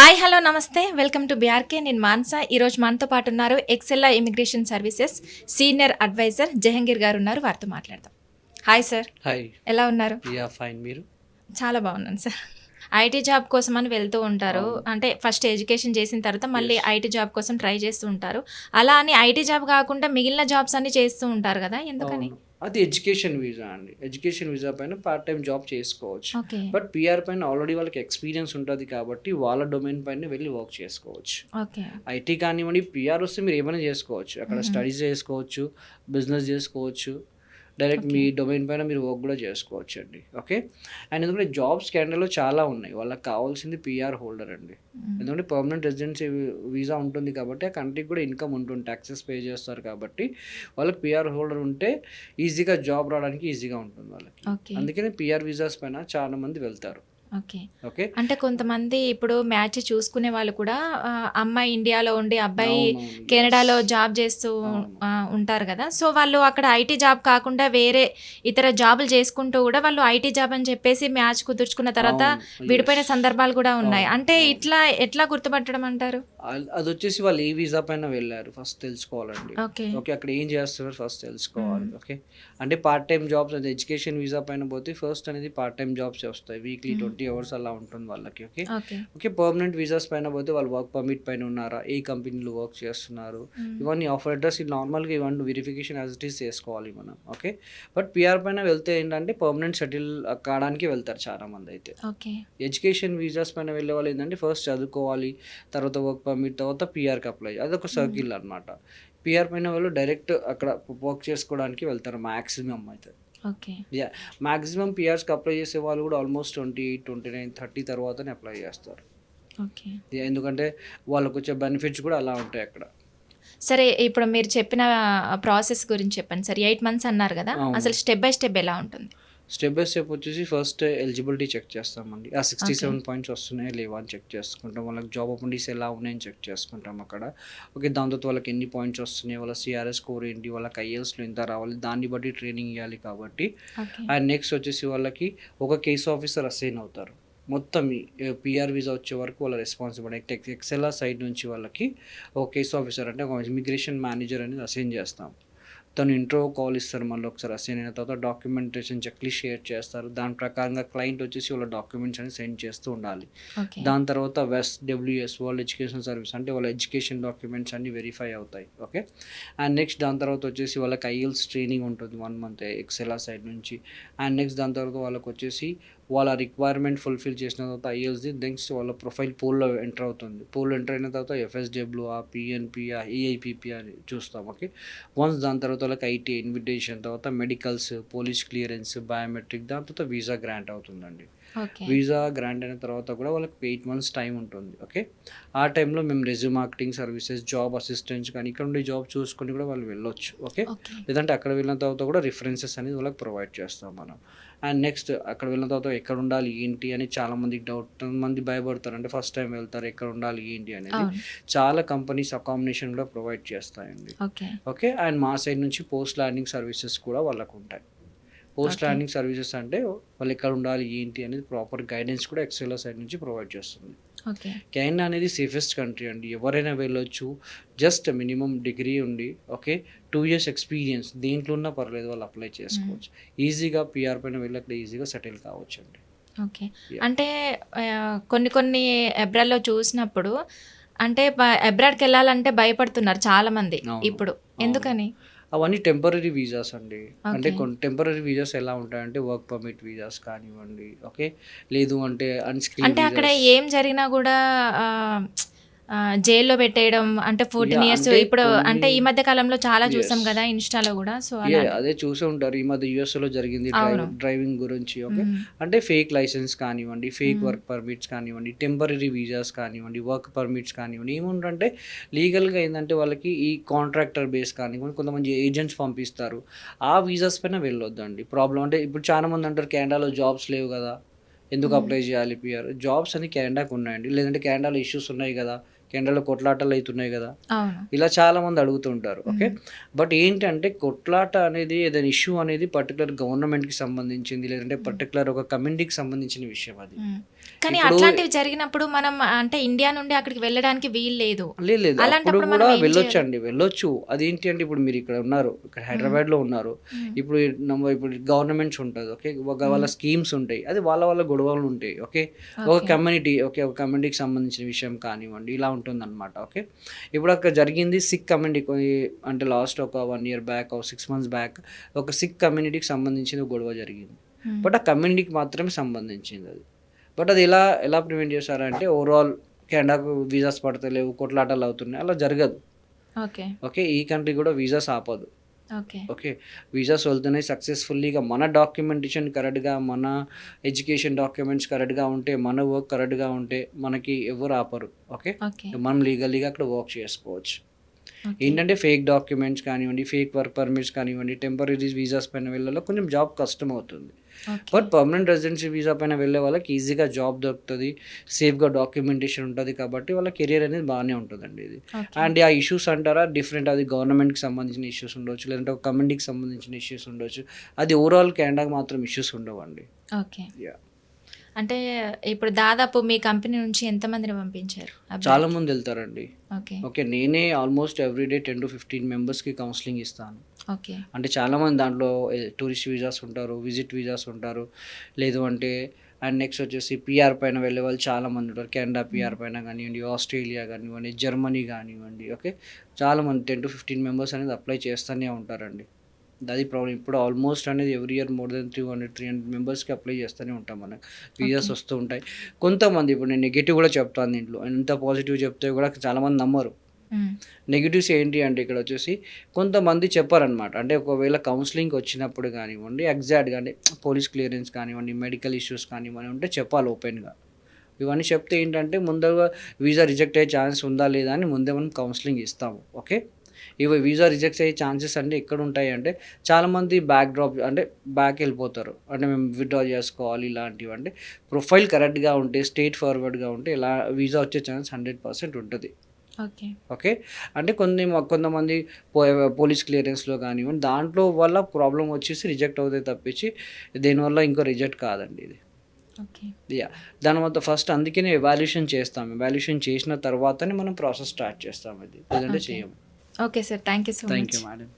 Hi hello నమస్తే welcome to BRK. నేను మాన్సా. ఈరోజు మనతో పాటు ఉన్నారు Excella immigration services senior advisor Jahangir గారు ఉన్నారు. వారితో మాట్లాడదాం. Hi sir. హాయ్. ఎలా ఉన్నారు? Yeah fine. మీరు? చాలా బాగున్నాను సార్. ఐటీ జాబ్ కోసం అని వెళ్తూ ఉంటారు. అంటే ఫస్ట్ ఎడ్యుకేషన్ చేసిన తర్వాత మళ్ళీ ఐటీ జాబ్ కోసం ట్రై చేస్తూ ఉంటారు. అలా అని ఐటీ జాబ్ కాకుండా మిగిలిన జాబ్స్ అన్ని చేస్తూ ఉంటారు కదా, ఎందుకని? అది ఎడ్యుకేషన్ వీసా అండి. ఎడ్యుకేషన్ వీసా పైన పార్ట్ టైం జాబ్ చేసుకోవచ్చు. ఓకే. బట్ పిఆర్ పైన ఆల్రెడీ వాళ్ళకి ఎక్స్పీరియన్స్ ఉంటుంది కాబట్టి వాళ్ళ డొమైన్ పైన వెళ్ళి వర్క్ చేసుకోవచ్చు. ఓకే. ఐటీ కానివ్వండి, పిఆర్ వస్తే మీరు ఏమైనా చేసుకోవచ్చు. అక్కడ స్టడీస్ చేసుకోవచ్చు, బిజినెస్ చేసుకోవచ్చు, డైరెక్ట్ మీ డొమైన్ పైన మీరు వర్క్ కూడా చేసుకోవచ్చు అండి. ఓకే. అండ్ ఎందుకంటే జాబ్స్ కెనడాలో చాలా ఉన్నాయి. వాళ్ళకి కావాల్సింది పిఆర్ హోల్డర్ అండి. ఎందుకంటే పర్మనెంట్ రెసిడెన్సీ వీసా ఉంటుంది కాబట్టి ఆ కంట్రీకి కూడా ఇన్కమ్ ఉంటుంది, ట్యాక్సెస్ పే చేస్తారు కాబట్టి వాళ్ళకి పిఆర్ హోల్డర్ ఉంటే ఈజీగా జాబ్ రావడానికి ఈజీగా ఉంటుంది వాళ్ళకి. అందుకని పిఆర్ వీసాస్ పైన చాలా మంది వెళ్తారు. ఓకే. ఓకే. అంటే కొంతమంది ఇప్పుడు మ్యాచ్ చూసుకునే వాళ్ళు కూడా అమ్మాయి ఇండియాలో ఉండి అబ్బాయి కెనడాలో జాబ్ చేస్తూ ఉంటారు కదా. సో వాళ్ళు అక్కడ ఐటీ జాబ్ కాకుండా వేరే ఇతర జాబులు చేసుకుంటూ కూడా వాళ్ళు ఐటీ జాబ్ అని చెప్పేసి మ్యాచ్ కుదుర్చుకున్న తర్వాత విడిపోయిన సందర్భాలు కూడా ఉన్నాయి. అంటే ఇట్లా ఎట్లా గుర్తుపట్టడం అంటారు? అది వచ్చేసి వాళ్ళు ఏ వీసా పైన వెళ్ళారు ఫస్ట్ తెలుసుకోవాలండి. ఓకే. ఓకే. అక్కడ ఏం చేస్తున్నారు ఫస్ట్ తెలుసుకోవాలి. ఓకే. అంటే పార్ట్ టైం జాబ్స్ అది ఎడ్యుకేషన్ వీసా పైన పోతే ఫస్ట్ అనేది పార్ట్ టైం జాబ్స్ వస్తాయి. వీక్లీ 20 అవర్స్ అలా ఉంటుంది వాళ్ళకి. ఓకే. ఓకే. పర్మనెంట్ వీసాస్ పైన పోతే వాళ్ళు వర్క్ పర్మిట్ పైన ఉన్నారా, ఏ కంపెనీలో వర్క్ చేస్తున్నారు, ఇవన్నీ ఆఫర్ లెటర్స్ నార్మల్గా ఇవన్నీ వెరిఫికేషన్ యాజ్ ఇట్ ఈస్ చేసుకోవాలి మనం. ఓకే. బట్ పిఆర్ పైన వెళ్తే ఏంటంటే పర్మనెంట్ సెటిల్ కావడానికి వెళ్తారు చాలా మంది. అయితే ఎడ్యుకేషన్ వీసాస్ పైన వెళ్ళే వాళ్ళు ఏంటంటే ఫస్ట్ చదువుకోవాలి, తర్వాత వర్క్ పర్మిట్, తర్వాత పిఆర్కి అప్లై. అదొక సర్కిల్ అనమాట. పిఆర్ పైన వాళ్ళు డైరెక్ట్ అక్కడ వర్క్ చేసుకోవడానికి వెళ్తారు మ్యాక్సిమం అయితే. ఓకే. యా, మ్యాక్సిమం పిఆర్స్కి అప్లై చేసే వాళ్ళు కూడా ఆల్మోస్ట్ 28, 29, 30 తర్వాతనే అప్లై చేస్తారు. ఓకే. ఎందుకంటే వాళ్ళకు వచ్చే బెనిఫిట్స్ కూడా అలా ఉంటాయి అక్కడ. సరే, ఇప్పుడు మీరు చెప్పిన ప్రాసెస్ గురించి చెప్పండి సార్. 8 months అన్నారు కదా, అసలు స్టెప్ బై స్టెప్ ఎలా ఉంటుంది? స్టెప్ బై స్టెప్ వచ్చేసి ఫస్ట్ ఎలిజిబిలిటీ చెక్ చేస్తామండి. ఆ 67 పాయింట్స్ వస్తున్నాయా లేవా అని చెక్ చేసుకుంటాం. వాళ్ళకి జాబ్ ఆపర్చునిటీస్ ఎలా ఉన్నాయని చెక్ చేసుకుంటాం అక్కడ. ఓకే. దాని తర్వాత వాళ్ళకి ఎన్ని పాయింట్స్ వస్తున్నాయి, వాళ్ళ సిఆర్ఎస్ స్కోర్ ఏంటి, వాళ్ళకి ఐఎల్స్లో ఎంత రావాలి, దాన్ని బట్టి ట్రైనింగ్ ఇవ్వాలి కాబట్టి. అండ్ నెక్స్ట్ వచ్చేసి వాళ్ళకి ఒక కేస్ ఆఫీసర్ అసైన్ అవుతారు. మొత్తం పిఆర్ వీసా వచ్చే వరకు వాళ్ళ రెస్పాన్సిబిలిటీ ఎక్సెల్ఆర్ సైడ్ నుంచి వాళ్ళకి ఒక కేస్ ఆఫీసర్ అంటే ఒక ఇమిగ్రేషన్ మేనేజర్ అనేది అసైన్ చేస్తాం. తను ఇంట్రో కాల్ ఇస్తారు, మళ్ళీ ఒకసారి అసైన్ అయిన తర్వాత డాక్యుమెంటేషన్ చెక్లిస్ట్ షేర్ చేస్తారు. దాని ప్రకారంగా క్లయింట్ వచ్చేసి వాళ్ళ డాక్యుమెంట్స్ అని సెండ్ చేస్తూ ఉండాలి. దాని తర్వాత WES వరల్డ్ ఎడ్యుకేషన్ సర్వీస్ అంటే వాళ్ళ ఎడ్యుకేషన్ డాక్యుమెంట్స్ అన్ని వెరిఫై అవుతాయి. ఓకే. అండ్ నెక్స్ట్ దాని తర్వాత వచ్చేసి వాళ్ళకి ఐఎల్స్ ట్రైనింగ్ ఉంటుంది 1 month ఎక్సెల్ఆర్ సైడ్ నుంచి. అండ్ నెక్స్ట్ దాని తర్వాత వాళ్ళకి వచ్చేసి వాళ్ళ రిక్వైర్మెంట్ ఫుల్ఫిల్ చేసిన తర్వాత ఐఎల్స్ది నెక్స్ట్ వాళ్ళ ప్రొఫైల్ పూల్లో ఎంటర్ అవుతుంది. పూల్ ఎంటర్ అయిన తర్వాత FSW, PNP, EIPP అని చూస్తాం. ఓకే. వన్స్ దాని తర్వాత వాళ్ళకి ఐటీ ఇన్విటేషన్, తర్వాత మెడికల్స్, పోలీస్ క్లియరెన్స్, బయోమెట్రిక్, దాని తర్వాత వీసా గ్రాంట్ అవుతుందండి. వీసా గ్రాంట్ అయిన తర్వాత కూడా వాళ్ళకి 8 months టైం ఉంటుంది. ఓకే. ఆ టైంలో మేము resume marketing services, job assistants కానీ ఇక్కడ ఉండే జాబ్ చూసుకొని కూడా వాళ్ళు వెళ్ళొచ్చు. ఓకే. లేదంటే అక్కడ వెళ్ళిన తర్వాత కూడా రిఫరెన్సెస్ అనేది వాళ్ళకి ప్రొవైడ్ చేస్తాం మనం. అండ్ నెక్స్ట్ అక్కడ వెళ్ళిన తర్వాత ఎక్కడ ఉండాలి ఏంటి అని చాలామందికి డౌట్, మంది భయపడతారు. అంటే ఫస్ట్ టైం వెళ్తారు, ఎక్కడ ఉండాలి ఏంటి అనేది. చాలా కంపెనీస్ అకామిడేషన్ కూడా ప్రొవైడ్ చేస్తాయండి. ఓకే. అండ్ మా సైడ్ నుంచి పోస్ట్ ల్యాండింగ్ సర్వీసెస్ కూడా వాళ్ళకు ఉంటాయి. పోస్ట్ ల్యాండింగ్ సర్వీసెస్ అంటే వాళ్ళు ఎక్కడ ఉండాలి ఏంటి అనేది ప్రాపర్ గైడెన్స్ కూడా ఎక్సెల్ సైడ్ నుంచి ప్రొవైడ్ చేస్తుంది. కెనడా అనేది సేఫెస్ట్ కంట్రీ అండి. ఎవరైనా వెళ్ళొచ్చు. జస్ట్ మినిమం డిగ్రీ ఉండి, ఓకే, 2 years ఎక్స్పీరియన్స్ దేంట్లో ఉన్నా పర్లేదు, వాళ్ళు అప్లై చేసుకోవచ్చు. ఈజీగా పిఆర్ పైన వెళ్ళి అక్కడ ఈజీగా సెటిల్ కావచ్చు అండి. ఓకే. అంటే కొన్ని ఎబ్రాడ్లో చూసినప్పుడు అంటే ఎబ్రాడ్కి వెళ్ళాలంటే భయపడుతున్నారు చాలామంది ఇప్పుడు, ఎందుకని? అవన్నీ టెంపరీ వీసాస్ అండి. అంటే కొన్ని టెంపరీ వీసాస్ ఎలా ఉంటాయంటే వర్క్ పర్మిట్ వీసాస్ కానివ్వండి. ఓకే. లేదు అంటే అన్స్క్రీన్ అంటే అక్కడ ఏం జరిగినా కూడా జైల్లో పెట్టేయడం, అంటే 14 years ఇప్పుడు అంటే ఈ మధ్య కాలంలో చాలా చూసాం కదా ఇన్స్టాలో కూడా. సో అదే చూసే ఉంటారు. ఈ మధ్య యూఎస్లో జరిగింది డ్రైవింగ్ గురించి. ఓకే. అంటే ఫేక్ లైసెన్స్ కానివ్వండి, ఫేక్ వర్క్ పర్మిట్స్ కానివ్వండి, టెంపరీ వీసాస్ కానివ్వండి, వర్క్ పర్మిట్స్ కానివ్వండి, ఏముంటే లీగల్గా ఏంటంటే వాళ్ళకి ఈ కాంట్రాక్టర్ బేస్ కానివ్వండి, కొంతమంది ఏజెంట్స్ పంపిస్తారు. ఆ వీసాస్ పైన వెళ్ళొద్దండి. ప్రాబ్లం అంటే ఇప్పుడు చాలా మంది అంటారు కెనడాలో జాబ్స్ లేవు కదా, ఎందుకు అప్లై చేయాలి పిఆర్? జాబ్స్ అని కెనడాకు ఉన్నాయండి. లేదంటే కెనడాలో ఇష్యూస్ ఉన్నాయి కదా, కెనడాలో కొట్లాటలు అవుతున్నాయి కదా, ఇలా చాలామంది అడుగుతుంటారు. ఓకే. బట్ ఏంటంటే కొట్లాట అనేది ఏదైనా ఇష్యూ అనేది పర్టికులర్ గవర్నమెంట్కి సంబంధించింది, లేదంటే పర్టికులర్ ఒక కమ్యూనిటీకి సంబంధించిన విషయం అది. కానీ ఇప్పుడు అట్లాంటివి జరిగినప్పుడు మనం అంటే ఇండియా నుండి అక్కడికి వెళ్ళడానికి వీలు లేదు. లేదు అప్పుడు అలాంటప్పుడు కూడా మనం ఏం వెళ్ళొచ్చు చేయాలి? అండి, వెళ్ళొచ్చు. అదేంటి అంటే ఇప్పుడు మీరు ఇక్కడ ఉన్నారు, ఇక్కడ హైదరాబాద్లో ఉన్నారు. హ్మ్. ఇప్పుడు గవర్నమెంట్స్ ఉంటుంది, ఓకే, వాళ్ళ హ్మ్. స్కీమ్స్ ఉంటాయి, అది వాళ్ళ గొడవలు ఉంటాయి, ఓకే. ఒక ఓకే. కమ్యూనిటీకి సంబంధించిన విషయం కానివ్వండి, ఇలా ఉంటుందన్నమాట, ఓకే. ఇప్పుడు అక్కడ జరిగింది సిక్ కమ్యూనిటీ, అంటే లాస్ట్ ఒక 1 ఇయర్ బ్యాక్, ఒక 6 మంత్స్ బ్యాక్ ఒక సిక్ కమ్యూనిటీకి సంబంధించిన గొడవ జరిగింది. హ్మ్. బట్ ఆ కమ్యూనిటీకి మాత్రమే సంబంధించింది అది. బట్ అది ఎలా ప్రివెంట్ చేశారంటే, ఓవరాల్ కెనడాకు వీసాస్ పడతలేవు, కొట్లాటలు అవుతున్నాయి, అలా జరగదు, ఓకే. ఓకే. ఈ కంట్రీ కూడా వీసాస్ ఆపదు, ఓకే. ఓకే. వీసాస్ వెళ్తున్నాయి సక్సెస్ఫుల్లీగా, మన డాక్యుమెంటేషన్ కరెక్ట్గా, మన ఎడ్యుకేషన్ డాక్యుమెంట్స్ కరెక్ట్గా ఉంటే, మన వర్క్ కరెక్ట్గా ఉంటే మనకి ఎవరు ఆపరు, ఓకే. ఓకే. మనం లీగల్లీగా అక్కడ వర్క్ చేసుకోవచ్చు. ఓకే. ఏంటంటే ఫేక్ డాక్యుమెంట్స్ కానివ్వండి, ఫేక్ వర్క్ పర్మిట్స్ కానివ్వండి, టెంపరీ వీసాస్ పైన వెళ్ళాలో కొంచెం జాబ్ కష్టం అవుతుంది. Okay. But permanent residency visa పైన వెళ్ళే వాళ్ళకి ఈజీగా జాబ్ దొరుకుతుంది, సేఫ్గా డాక్యుమెంటేషన్ ఉంటుంది, కాబట్టి వాళ్ళ కెరియర్ అనేది బాగానే ఉంటుందండి ఇది. ఓకే. అండ్ ఆ ఇష్యూస్ అంటారా డిఫరెంట్, అది గవర్నమెంట్కి సంబంధించిన ఇష్యూస్ ఉండొచ్చు, లేదంటే ఒక కమ్యూనిటీకి సంబంధించిన ఇష్యూస్ ఉండొచ్చు, అది ఓవరాల్ కెనడాకి మాత్రం ఇష్యూస్ ఉండవండి. ఓకే. యా, అంటే ఇప్పుడు దాదాపు మీ కంపెనీ నుంచి ఎంతమందిని పంపించారు అబ్రాడ్? చాలా మంది వెళ్తారండి, ఓకే. ఓకే. నేనే ఆల్మోస్ట్ ఎవ్రీడే 10 to 15 మెంబర్స్కి కౌన్సిలింగ్ ఇస్తాను. ఓకే. అంటే చాలామంది దాంట్లో టూరిస్ట్ వీసాస్ ఉంటారు, విజిట్ వీసాస్ ఉంటారు, లేదు అంటే అండ్ నెక్స్ట్ వచ్చేసి పిఆర్ పైన వెళ్ళే వాళ్ళు చాలామంది ఉంటారు, కెనడా పిఆర్ పైన కానివ్వండి, ఆస్ట్రేలియా కానివ్వండి, జర్మనీ కానివ్వండి, ఓకే. చాలామంది 10 to 15 మెంబర్స్ అనేది అప్లై చేస్తూనే ఉంటారండి. అది ప్రాబ్లం. ఇప్పుడు ఆల్మోస్ట్ అనేది ఎవ్రీ ఇయర్ మోర్ దెన్ 300 మెంబర్స్కి అప్లై చేస్తూనే ఉంటాం, మనకు వీసాస్ ఓకే. వస్తూ ఉంటాయి. కొంతమంది ఇప్పుడు నేను నెగిటివ్ కూడా చెప్తాను దీంట్లో, ఎంత పాజిటివ్ చెప్తే కూడా చాలామంది నమ్మరు. హ్మ్. నెగిటివ్స్ ఏంటి అంటే ఇక్కడ వచ్చేసి కొంతమంది చెప్పారనమాట. అంటే ఒకవేళ కౌన్సిలింగ్కి వచ్చినప్పుడు కానివ్వండి, ఎగ్జాక్ట్గా అంటే పోలీస్ క్లియరెన్స్ కానివ్వండి, మెడికల్ ఇష్యూస్ కానివ్వండి ఉంటే చెప్పాలి ఓపెన్గా. ఇవన్నీ చెప్తే ఏంటంటే ముందుగా వీసా రిజెక్ట్ అయ్యే ఛాన్స్ ఉందా లేదా అని ముందే మనం కౌన్సిలింగ్ ఇస్తాము, ఓకే. ఇవి వీసా రిజెక్ట్ అయ్యే ఛాన్సెస్ అంటే ఎక్కడ ఉంటాయి అంటే, చాలామంది బ్యాక్ వెళ్ళిపోతారు, అంటే మేము విత్డ్రా చేసుకోవాలి ఇలాంటివి. అంటే ప్రొఫైల్ కరెక్ట్గా ఉంటే, స్ట్రైట్ ఫార్వర్డ్గా ఉంటే ఇలా వీసా వచ్చే ఛాన్స్ 100% ఉంటుంది, ఓకే. ఓకే. అంటే కొంతమంది పోలీస్ క్లియరెన్స్లో కానివ్వండి దాంట్లో వల్ల ప్రాబ్లం వచ్చేసి రిజెక్ట్ అవుతాయి తప్పించి దేనివల్ల ఇంకో రిజెక్ట్ కాదండి ఇది. ఓకే. యా, దానివల్ల ఫస్ట్ అందుకనే ఎవాల్యుయేషన్ చేస్తాం, ఎవాల్యుయేషన్ చేసిన తర్వాతనే మనం ప్రాసెస్ స్టార్ట్ చేస్తాం, ఇది లేదంటే ఓకే. చేయము. Okay sir. Thank you so thank much. You madam.